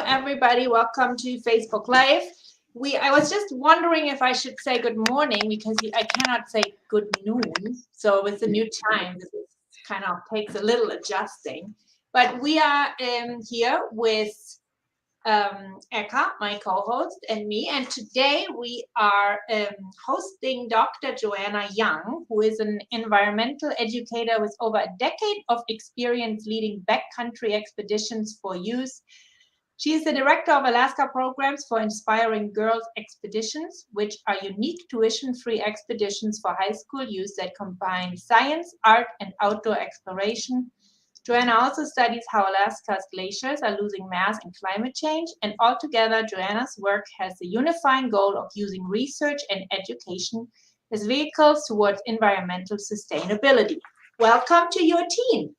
everybody. Welcome to Facebook Live. I was just wondering if I should say good morning because I cannot say good noon. So with the new time, this is kind of takes a little adjusting. But we are here with Eka, my co-host, and me. And today we are hosting Dr. Joanna Young, who is an environmental educator with over a decade of experience leading backcountry expeditions for youth. She is the director of Alaska programs for Inspiring Girls Expeditions, which are unique tuition-free expeditions for high school youth that combine science, art, and outdoor exploration. Joanna also studies how Alaska's glaciers are losing mass in climate change, and altogether, Joanna's work has the unifying goal of using research and education as vehicles towards environmental sustainability. Welcome to your team.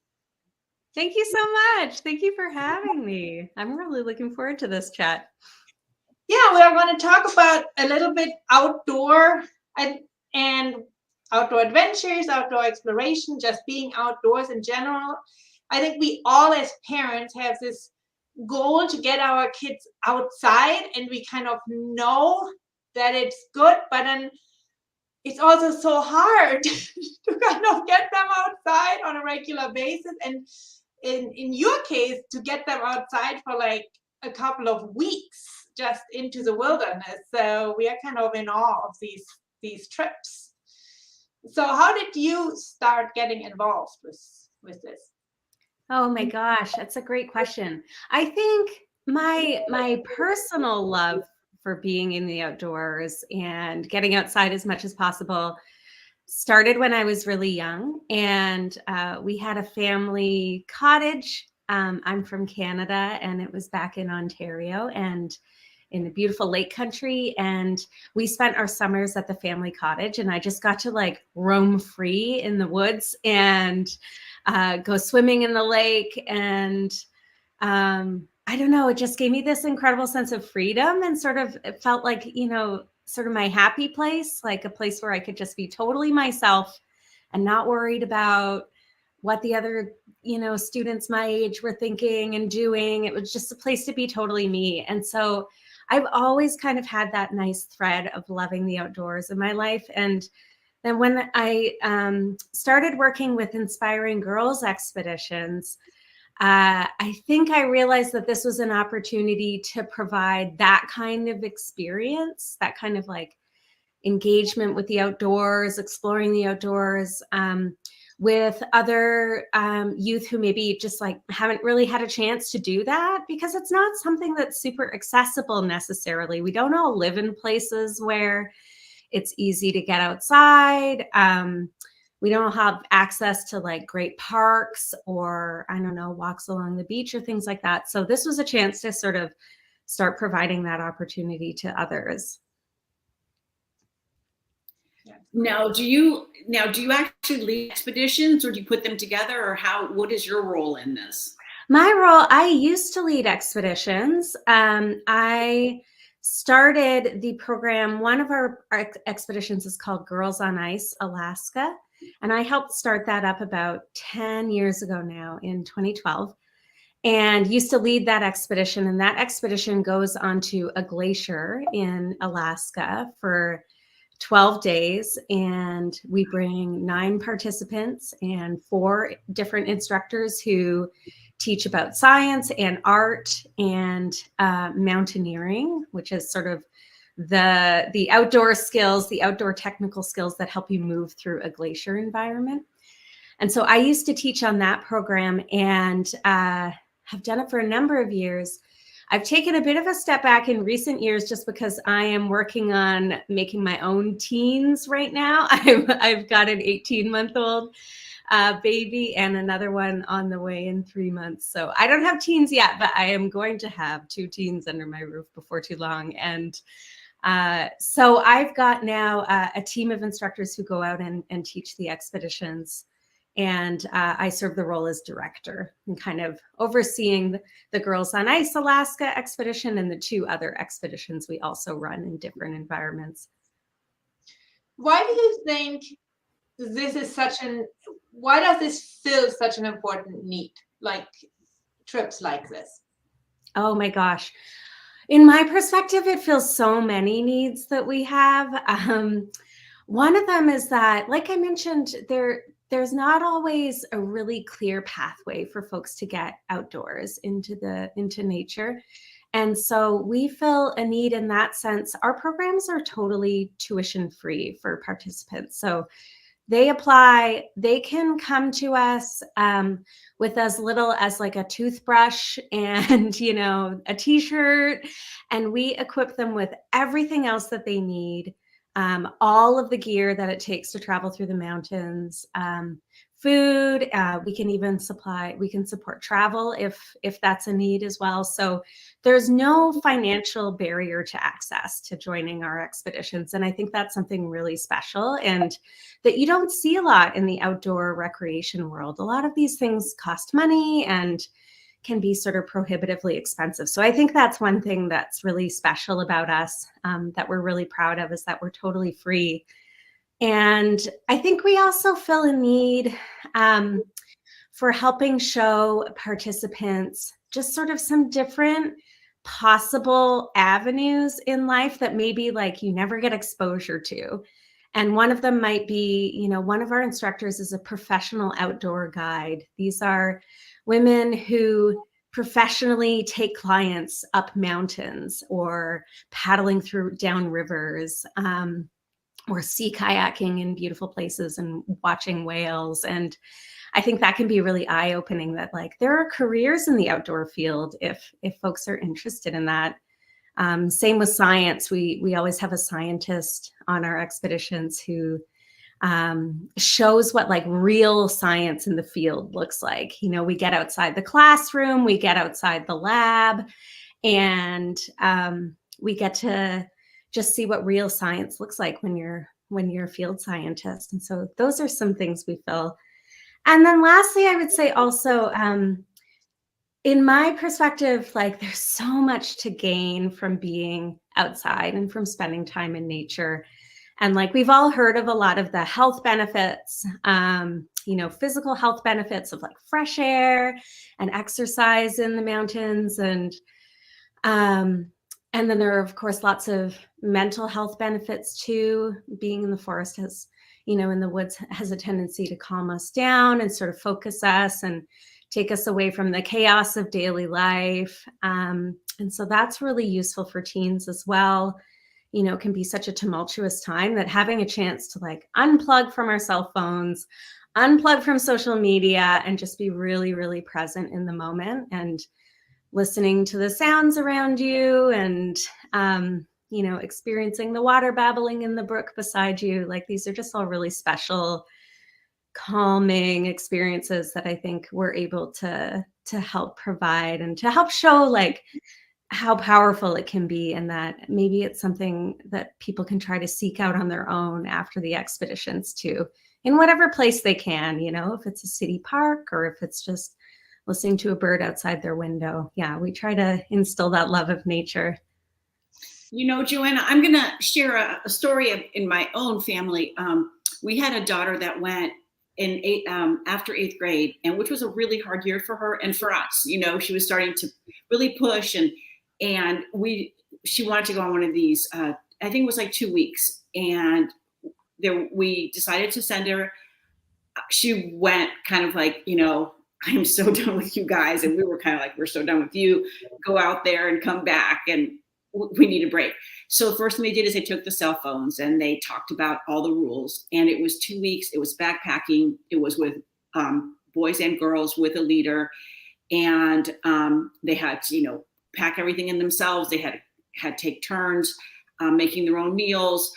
Thank you so much. Thank you for having me. I'm really looking forward to this chat. Yeah, we are going to talk about a little bit outdoor and outdoor adventures, outdoor exploration, just being outdoors in general. I think we all as parents have this goal to get our kids outside, and we kind of know that it's good, but then it's also so hard to kind of get them outside on a regular basis. And in your case, to get them outside for like a couple of weeks just into the wilderness. So we are kind of in awe of these trips. So how did you start getting involved with this? Oh my gosh, that's a great question. I think my personal love for being in the outdoors and getting outside as much as possible started when I was really young, and we had a family cottage. I'm from Canada, and it was back in Ontario and in the beautiful lake country. And we spent our summers at the family cottage, and I just got to like roam free in the woods and go swimming in the lake. And I don't know, it just gave me this incredible sense of freedom, and sort of it felt like, sort of my happy place, like a place where I could just be totally myself and not worried about what the other, students my age were thinking and doing. It was just a place to be totally me. And so I've always kind of had that nice thread of loving the outdoors in my life. And then when I started working with Inspiring Girls Expeditions, I think I realized that this was an opportunity to provide that kind of experience, that kind of like engagement with the outdoors, exploring the outdoors, with other youth who maybe just like haven't really had a chance to do that, because it's not something that's super accessible necessarily. We don't all live in places where it's easy to get outside. We don't have access to like great parks or, I don't know, walks along the beach or things like that. So this was a chance to sort of start providing that opportunity to others. Now, do you actually lead expeditions, or do you put them together, or what is your role in this? My role, I used to lead expeditions. I started the program. One of our expeditions is called Girls on Ice, Alaska. And I helped start that up about 10 years ago now, in 2012, and used to lead that expedition. And that expedition goes onto a glacier in Alaska for 12 days. And we bring 9 participants and 4 different instructors who teach about science and art and mountaineering, which is sort of the outdoor skills, the outdoor technical skills that help you move through a glacier environment. And so I used to teach on that program, and have done it for a number of years. I've taken a bit of a step back in recent years just because I am working on making my own teens right now. I've got an 18-month-old baby and another one on the way in 3 months. So I don't have teens yet, but I am going to have 2 teens under my roof before too long. And so I've got now a team of instructors who go out and teach the expeditions. And I serve the role as director and kind of overseeing the Girls on Ice Alaska expedition and the 2 other expeditions we also run in different environments. Why do you think this is why does this fill such an important need, like trips like this? Oh my gosh. In my perspective, it feels so many needs that we have. One of them is that, like I mentioned, there's not always a really clear pathway for folks to get outdoors into nature. And so we fill a need in that sense. Our programs are totally tuition free for participants. So they apply, they can come to us with as little as like a toothbrush and, a t-shirt, and we equip them with everything else that they need. All of the gear that it takes to travel through the mountains, food, we can support travel if that's a need as well. So there's no financial barrier to access to joining our expeditions. And I think that's something really special and that you don't see a lot in the outdoor recreation world. A lot of these things cost money and can be sort of prohibitively expensive. So I think that's one thing that's really special about us, that we're really proud of, is that we're totally free. And I think we also fill a need for helping show participants just sort of some different possible avenues in life that maybe like you never get exposure to. And one of them might be, one of our instructors is a professional outdoor guide. These are women who professionally take clients up mountains or paddling down rivers, or sea kayaking in beautiful places and watching whales. And I think that can be really eye-opening that like there are careers in the outdoor field if folks are interested in that. Same with science. We always have a scientist on our expeditions who shows what like real science in the field looks like. We get outside the classroom, we get outside the lab, and we get to just see what real science looks like when you're a field scientist. And so those are some things we fill. And then lastly, I would say also, in my perspective, like there's so much to gain from being outside and from spending time in nature. And like we've all heard of a lot of the health benefits, physical health benefits of like fresh air and exercise in the mountains. And then there are, of course, lots of mental health benefits too. Being in the forest has, in the woods has a tendency to calm us down and sort of focus us and take us away from the chaos of daily life. And so that's really useful for teens as well. It can be such a tumultuous time that having a chance to like unplug from our cell phones, unplug from social media, and just be really, really present in the moment and listening to the sounds around you and, experiencing the water babbling in the brook beside you. Like these are just all really special, calming experiences that I think we're able to help provide and to help show like how powerful it can be, and that maybe it's something that people can try to seek out on their own after the expeditions too, in whatever place they can, if it's a city park or if it's just listening to a bird outside their window. Yeah, we try to instill that love of nature. Joanna, I'm going to share a story in my own family. We had a daughter that went after 8th grade, and which was a really hard year for her and for us. She was starting to really push, and she wanted to go on one of these. I think it was like 2 weeks, and we decided to send her. She went kind of like, I'm so done with you guys, and we were kind of like, we're so done with you. Go out there and come back, and we need a break. So the first thing they did is they took the cell phones and they talked about all the rules. And it was 2 weeks. It was backpacking. It was with boys and girls with a leader. And they had to, pack everything in themselves. They had to take turns making their own meals.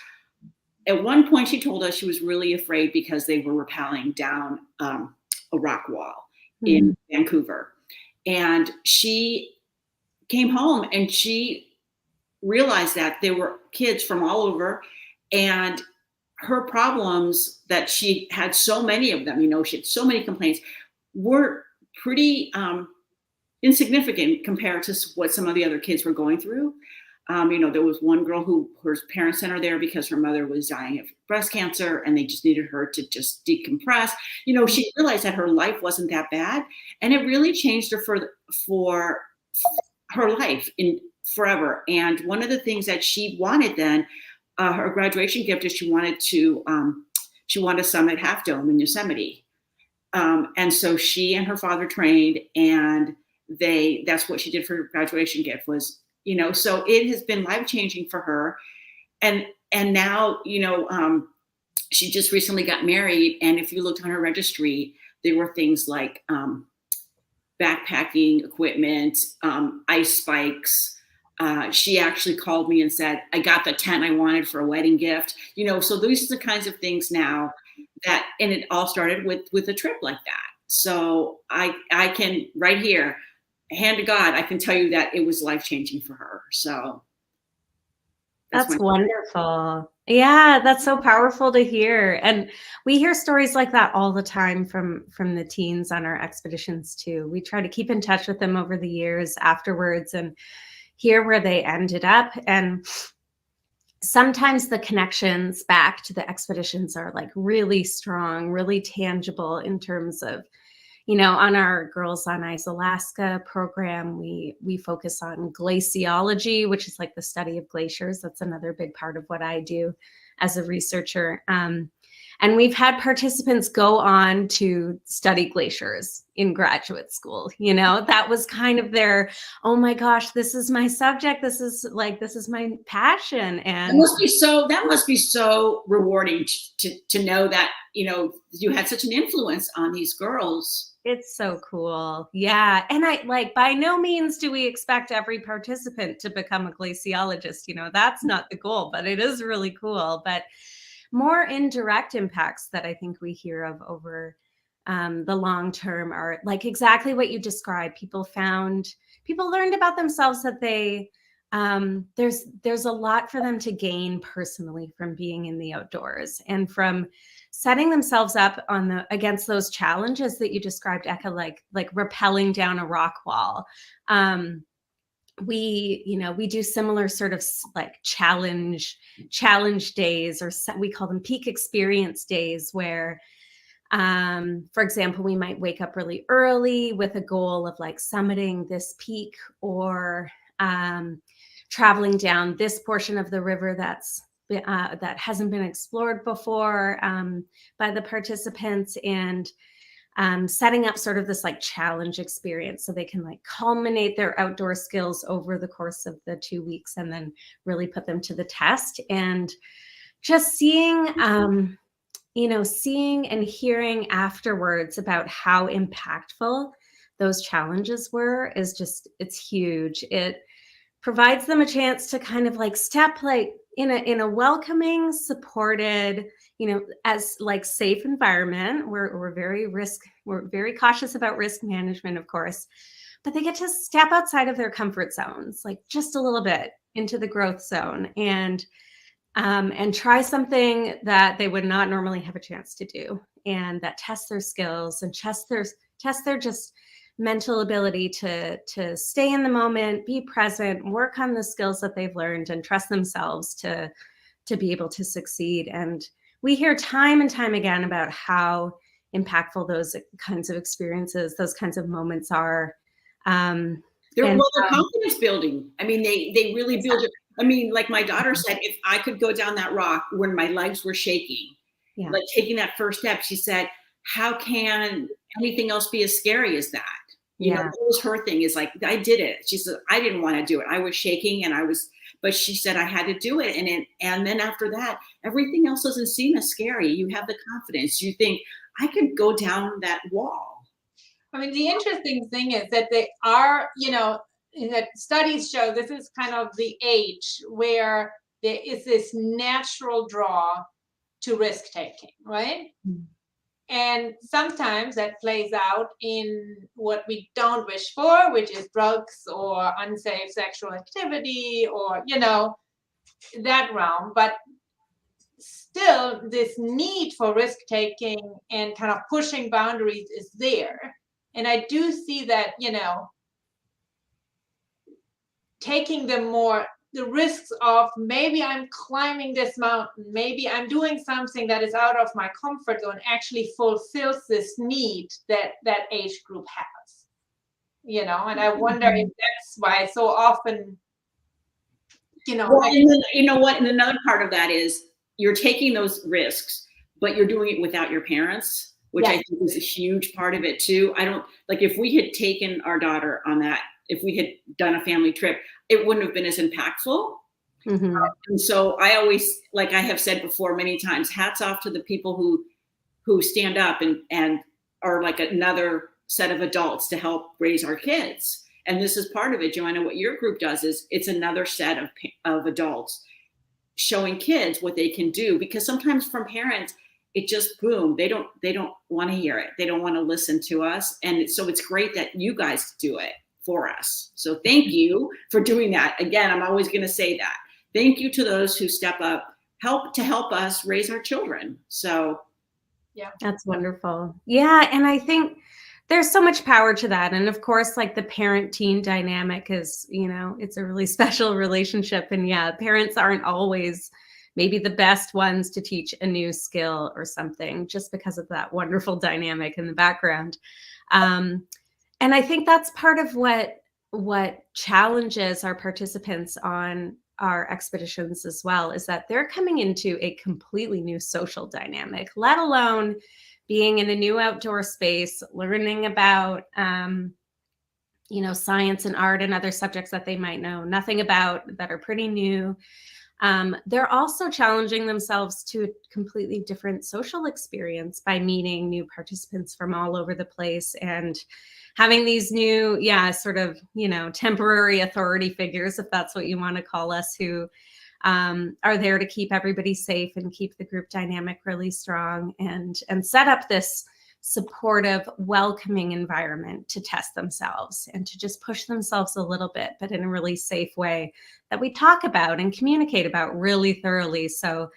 At one point, she told us she was really afraid because they were rappelling down a rock wall in Vancouver. And she came home and she realized that there were kids from all over, and her problems that she had so many of them, she had so many complaints, were pretty insignificant compared to what some of the other kids were going through. There was one girl who her parents sent her there because her mother was dying of breast cancer and they just needed her to just decompress. She realized that her life wasn't that bad, and it really changed her for her life in forever. And one of the things that she wanted then, her graduation gift is she wanted to summit Half Dome in Yosemite. And so she and her father trained, and that's what she did for her graduation gift was, so it has been life-changing for her. And now, she just recently got married. And if you looked on her registry, there were things like backpacking equipment, ice spikes. She actually called me and said, I got the tent I wanted for a wedding gift. So these are the kinds of things now and it all started with a trip like that. So I can right here, hand to God, I can tell you that it was life-changing for her. So that's wonderful. Yeah, that's so powerful to hear. And we hear stories like that all the time from the teens on our expeditions too. We try to keep in touch with them over the years afterwards and hear where they ended up. And sometimes the connections back to the expeditions are like really strong, really tangible in terms of, on our Girls on Ice Alaska program, we focus on glaciology, which is like the study of glaciers. That's another big part of what I do as a researcher. And we've had participants go on to study glaciers in graduate school. That was kind of their, oh my gosh, this is my subject. This is my passion. And that must be so rewarding to know that, you had such an influence on these girls. It's so cool. Yeah. And by no means do we expect every participant to become a glaciologist. That's not the goal, but it is really cool. But more indirect impacts that I think we hear of over the long term are like exactly what you described. People learned about themselves that there's a lot for them to gain personally from being in the outdoors and from setting themselves up against those challenges that you described, Eka, like rappelling down a rock wall. We do similar sort of like challenge days, or we call them peak experience days, where, for example, we might wake up really early with a goal of like summiting this peak or traveling down this portion of the river that hasn't been explored before by the participants, and setting up sort of this like challenge experience so they can like culminate their outdoor skills over the course of the 2 weeks and then really put them to the test. And just seeing and hearing afterwards about how impactful those challenges were it's huge. It provides them a chance to kind of like step like in a welcoming, supported, as like safe environment. We're very cautious about risk management, of course, but they get to step outside of their comfort zones, like just a little bit into the growth zone, and try something that they would not normally have a chance to do, and that tests their skills and test their just mental ability to stay in the moment, be present, work on the skills that they've learned, and trust themselves to be able to succeed. And we hear time and time again about how impactful those kinds of experiences, those kinds of moments are. They're confidence building. I mean, they really build it. I mean, like my daughter said, if I could go down that rock when my legs were shaking, like taking that first step, she said, how can anything else be as scary as that? That was her thing, is like, I did it. She said, I didn't want to do it. I was shaking but she said I had to do it. And then after that, everything else doesn't seem as scary. You have the confidence. You think, I could go down that wall. I mean, the interesting thing is that they are, that studies show this is kind of the age where there is this natural draw to risk taking, right? Mm-hmm. And sometimes that plays out in what we don't wish for, which is drugs or unsafe sexual activity or, that realm. But still, this need for risk taking and kind of pushing boundaries is there. And I do see that, taking the risks of maybe I'm climbing this mountain, maybe I'm doing something that is out of my comfort zone actually fulfills this need that age group has. you know, and I wonder if that's why so often, you know, well, and then, you know what? And another part of that is you're taking those risks, but you're doing it without your parents, which I think is a huge part of it too. I don't like if we had taken our daughter on that, if we had done a family trip, it wouldn't have been as impactful. And so I always, like I have said before many times, hats off to the people who stand up and are like another set of adults to help raise our kids. And this is part of it, Joanna. What your group does is it's another set of adults showing kids what they can do, because sometimes from parents, it just boom, they don't want to hear it. They don't want to listen to us. And so it's great that you guys do it for us. So thank you for doing that. Again, I'm always going to say that. Thank you to those who step up, help us raise our children. So yeah, that's wonderful. Yeah. And I think there's so much power to that. And of course, like the parent-teen dynamic is, you know, it's a really special relationship. And yeah, parents aren't always maybe the best ones to teach a new skill or something just because of that wonderful dynamic in the background. And I think that's part of what challenges our participants on our expeditions as well, is that they're coming into a completely new social dynamic, let alone being in a new outdoor space, learning about, you know, science and art and other subjects that they might know nothing about, that are pretty new. They're also challenging themselves to a completely different social experience by meeting new participants from all over the place and having these new, sort of, you know, temporary authority figures, if that's what you want to call us, who are there to keep everybody safe and keep the group dynamic really strong and set up this supportive, welcoming environment to test themselves and to just push themselves a little bit, but in a really safe way that we talk about and communicate about really thoroughly. So,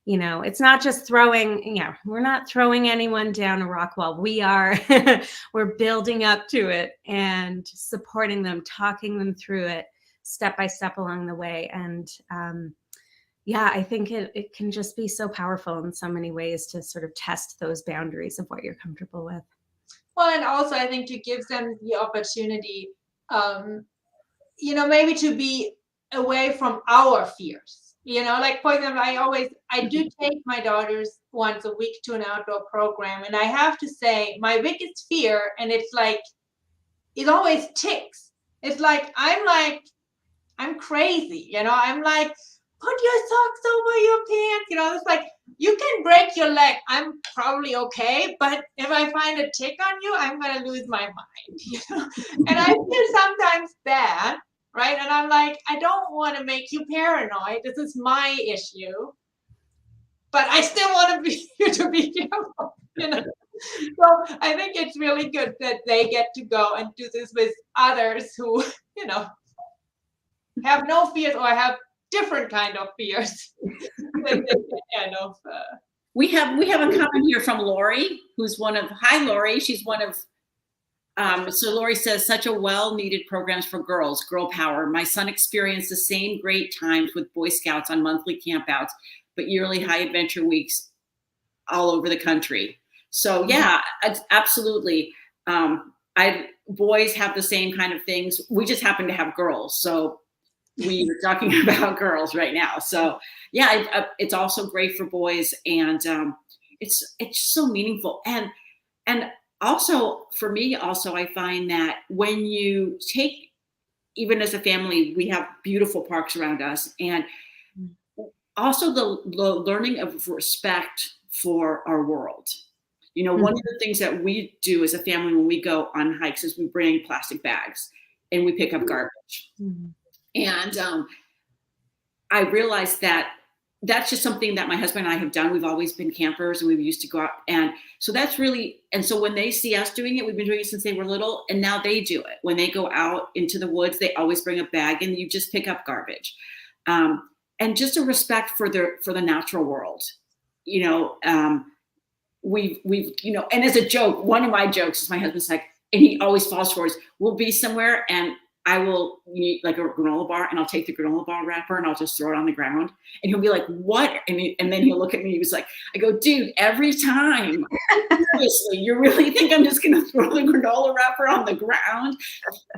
you know, it's not just we're not throwing anyone down a rock wall. We are, we're building up to it and supporting them, talking them through it step by step along the way. And I think it can just be so powerful in so many ways to sort of test those boundaries of what you're comfortable with. Well, and also I think it gives them the opportunity, you know, maybe to be away from our fears. You know, like for example, I do take my daughters once a week to an outdoor program, and I have to say my biggest fear, and it's like, it always ticks. It's like, I'm crazy, you know, I'm like, put your socks over your pants, you know, it's like, you can break your leg, I'm probably okay, but if I find a tick on you, I'm going to lose my mind, you know, and I feel sometimes bad, right? And I'm like, I don't want to make you paranoid. This is my issue, but I still want you to be careful, you know. So I think it's really good that they get to go and do this with others who, you know, have no fears or have different kind of fears. We have a comment here from Lori, who's hi Lori, she's one of, so Lori says, such a well-needed programs for girls, girl power. My son experienced the same great times with Boy Scouts on monthly campouts, but yearly high adventure weeks all over the country. So yeah, absolutely. Boys have the same kind of things. We just happen to have girls. So we are talking about girls right now. So yeah, it's also great for boys, and it's so meaningful. And also for me, I find that when you take, even as a family, we have beautiful parks around us, and also the learning of respect for our world. You know, one of the things that we do as a family when we go on hikes is we bring plastic bags and we pick up garbage. And I realized that that's just something that my husband and I have done. We've always been campers, and we've used to go out. And so that's really, and so when they see us doing it, we've been doing it since they were little, and now they do it. When they go out into the woods, they always bring a bag, and you just pick up garbage. And just a respect for the natural world. You know, we've, you know, and as a joke, one of my jokes is my husband's like, and he always falls for it, we'll be somewhere and I will eat like a granola bar, and I'll take the granola bar wrapper and I'll just throw it on the ground. And he'll be like, what? And then he'll look at me. He was like, I go, dude, every time. Seriously, you really think I'm just going to throw the granola wrapper on the ground?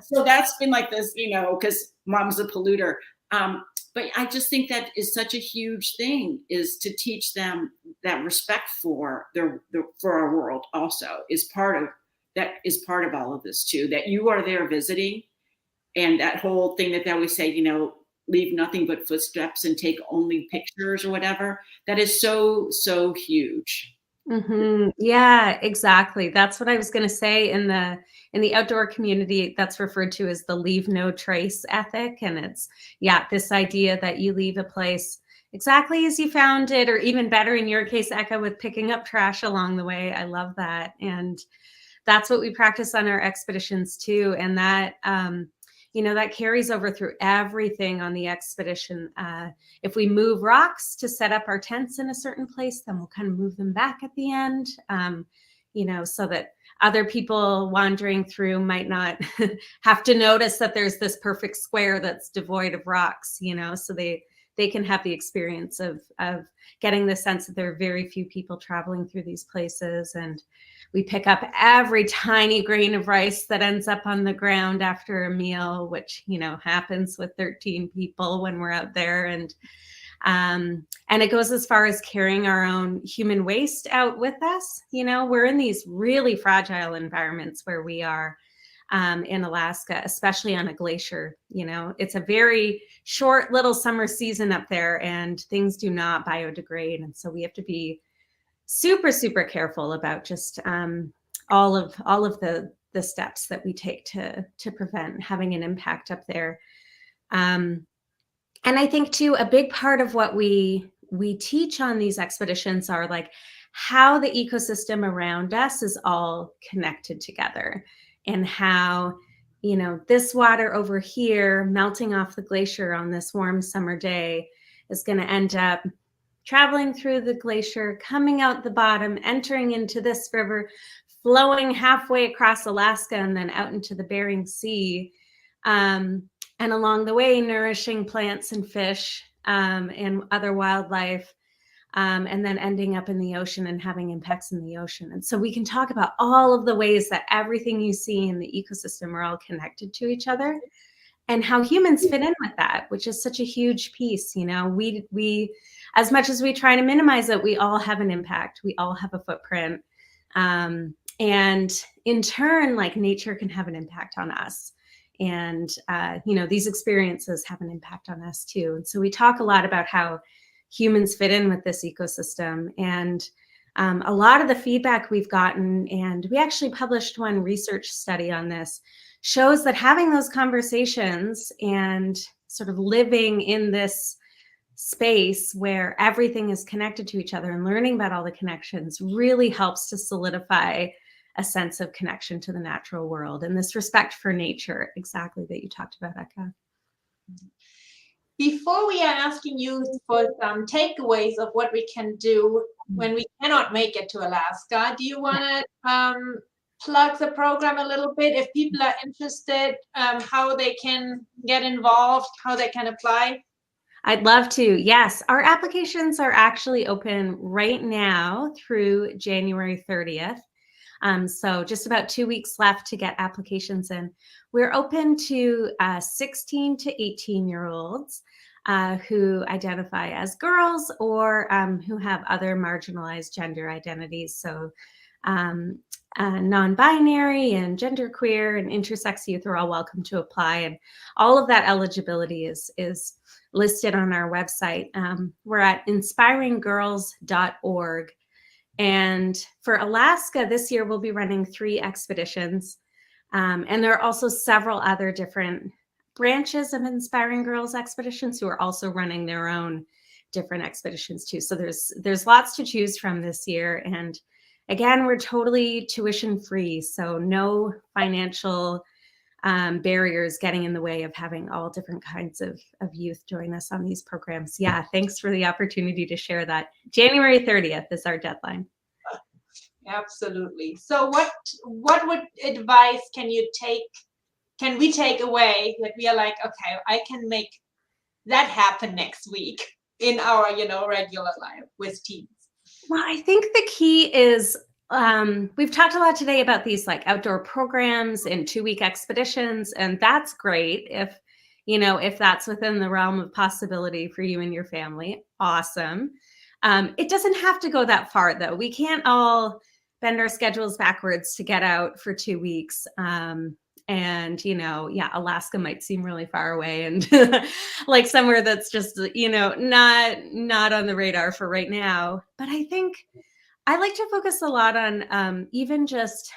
So that's been like this, because mom's a polluter. But I just think that is such a huge thing, is to teach them that respect for for our world also is part of all of this too, that you are there visiting. And that whole thing that they always say, leave nothing but footsteps and take only pictures or whatever. That is so, so huge. Mm-hmm. Yeah, exactly. That's what I was going to say. In the outdoor community, that's referred to as the leave no trace ethic. And it's, this idea that you leave a place exactly as you found it, or even better in your case, Eka, with picking up trash along the way. I love that. And that's what we practice on our expeditions too. And that, that carries over through everything on the expedition. If we move rocks to set up our tents in a certain place, then we'll kind of move them back at the end, so that other people wandering through might not have to notice that there's this perfect square that's devoid of rocks, so they can have the experience of getting the sense that there are very few people traveling through these places. And we pick up every tiny grain of rice that ends up on the ground after a meal, which, happens with 13 people when we're out there. And it goes as far as carrying our own human waste out with us. We're in these really fragile environments where we are in Alaska, especially on a glacier. It's a very short little summer season up there, and things do not biodegrade. And so we have to be super, super careful about just all of the steps that we take to prevent having an impact up there. And I think too, a big part of what we teach on these expeditions are like how the ecosystem around us is all connected together, and how, this water over here melting off the glacier on this warm summer day is going to end up traveling through the glacier, coming out the bottom, entering into this river, flowing halfway across Alaska, and then out into the Bering Sea. And along the way, nourishing plants and fish and other wildlife, and then ending up in the ocean and having impacts in the ocean. And so we can talk about all of the ways that everything you see in the ecosystem are all connected to each other, and how humans fit in with that, which is such a huge piece. We as much as we try to minimize it, we all have an impact. We all have a footprint. And in turn, like, nature can have an impact on us. And, these experiences have an impact on us too. And so we talk a lot about how humans fit in with this ecosystem. And a lot of the feedback we've gotten, and we actually published one research study on this, shows that having those conversations and sort of living in this space where everything is connected to each other and learning about all the connections really helps to solidify a sense of connection to the natural world and this respect for nature, exactly, that you talked about, Eka. Before we are asking you for some takeaways of what we can do when we cannot make it to Alaska, do you want to plug the program a little bit? If people are interested, how they can get involved, how they can apply? I'd love to. Yes, our applications are actually open right now through January 30th. So just about 2 weeks left to get applications in. We're open to 16 to 18-year-olds who identify as girls or who have other marginalized gender identities. So non-binary and genderqueer and intersex youth are all welcome to apply. And all of that eligibility is listed on our website. We're at inspiringgirls.org. And for Alaska this year, we'll be running 3 expeditions. And there are also several other different branches of Inspiring Girls expeditions who are also running their own different expeditions too. So there's lots to choose from this year. And again, we're totally tuition free. So no financial barriers getting in the way of having all different kinds of youth join us on these programs. Yeah, thanks for the opportunity to share that. January 30th is our deadline. Absolutely. So what advice can you take can we take away that we are like, okay, I can make that happen next week in our, regular life with teens? Well, I think the key is we've talked a lot today about these like outdoor programs and 2-week expeditions, and that's great if that's within the realm of possibility for you and your family. Awesome. It doesn't have to go that far, though. We can't all bend our schedules backwards to get out for 2 weeks. And, Alaska might seem really far away and like somewhere that's just, not on the radar for right now. But I think I like to focus a lot on even just,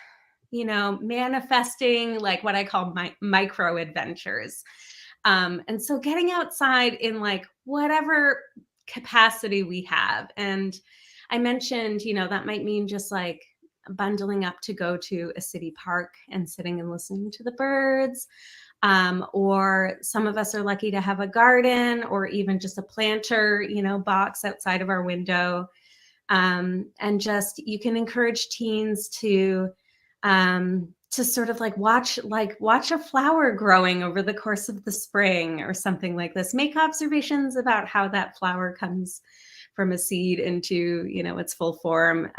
manifesting like what I call micro adventures. And so getting outside in like whatever capacity we have. And I mentioned, that might mean just like bundling up to go to a city park and sitting and listening to the birds. Or some of us are lucky to have a garden or even just a planter, box outside of our window. And just, you can encourage teens to sort of like watch a flower growing over the course of the spring or something like this. Make observations about how that flower comes from a seed into, its full form.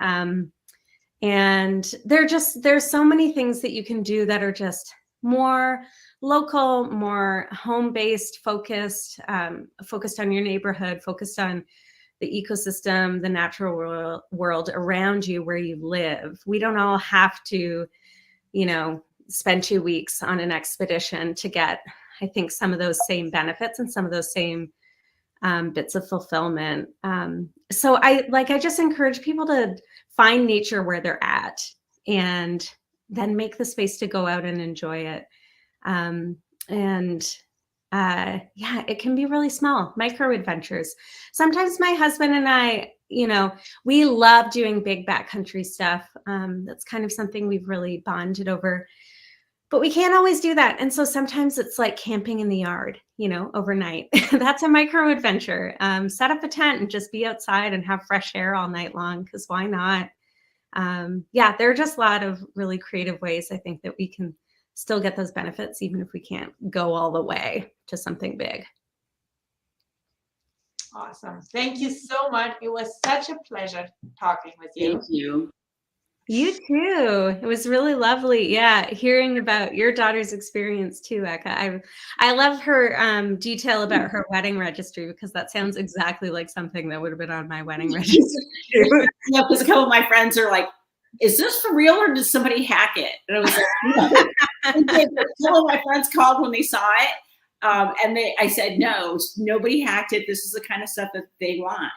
And there's so many things that you can do that are just more local, more home-based, focused on your neighborhood, focused on the ecosystem, the natural world around you where you live. We don't all have to, spend 2 weeks on an expedition to get, I think, some of those same benefits and some of those same bits of fulfillment. So I just encourage people to find nature where they're at and then make the space to go out and enjoy it. It can be really small, micro adventures. Sometimes my husband and I, we love doing big backcountry stuff. That's kind of something we've really bonded over, but we can't always do that. And so sometimes it's like camping in the yard, overnight. That's a micro adventure. Set up a tent and just be outside and have fresh air all night long, because why not? There are just a lot of really creative ways, I think, that we can still get those benefits, even if we can't go all the way to something big. Awesome. Thank you so much. It was such a pleasure talking with you. Thank you. You too. It was really lovely. Yeah. Hearing about your daughter's experience too, Eka. I love her detail about her wedding registry, because that sounds exactly like something that would have been on my wedding registry. Yeah, because a couple of my friends are like, is this for real or did somebody hack it? And I was like, no. A couple of my friends called when they saw it. I said, no, nobody hacked it. This is the kind of stuff that they want.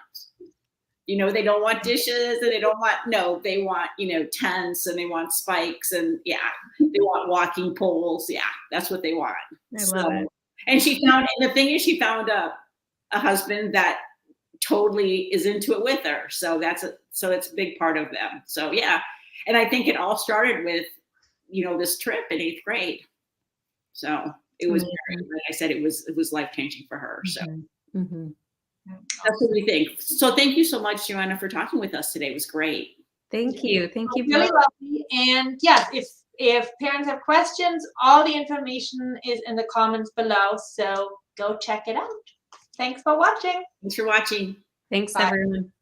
They don't want dishes and they want, tents and they want spikes and they want walking poles. Yeah, that's what they want. I love it. And the thing is, she found a husband that totally is into it with her. So it's a big part of them. So yeah. And I think it all started with, this trip in 8th grade. So it was, like I said, it was life-changing for her. So Mm-hmm. that's what we think. So thank you so much, Joanna, for talking with us today. It was great. Thank you. Thank you. Really lovely. And yes, if parents have questions, all the information is in the comments below. So go check it out. Thanks for watching. Thanks for watching. Thanks, Bye. everyone.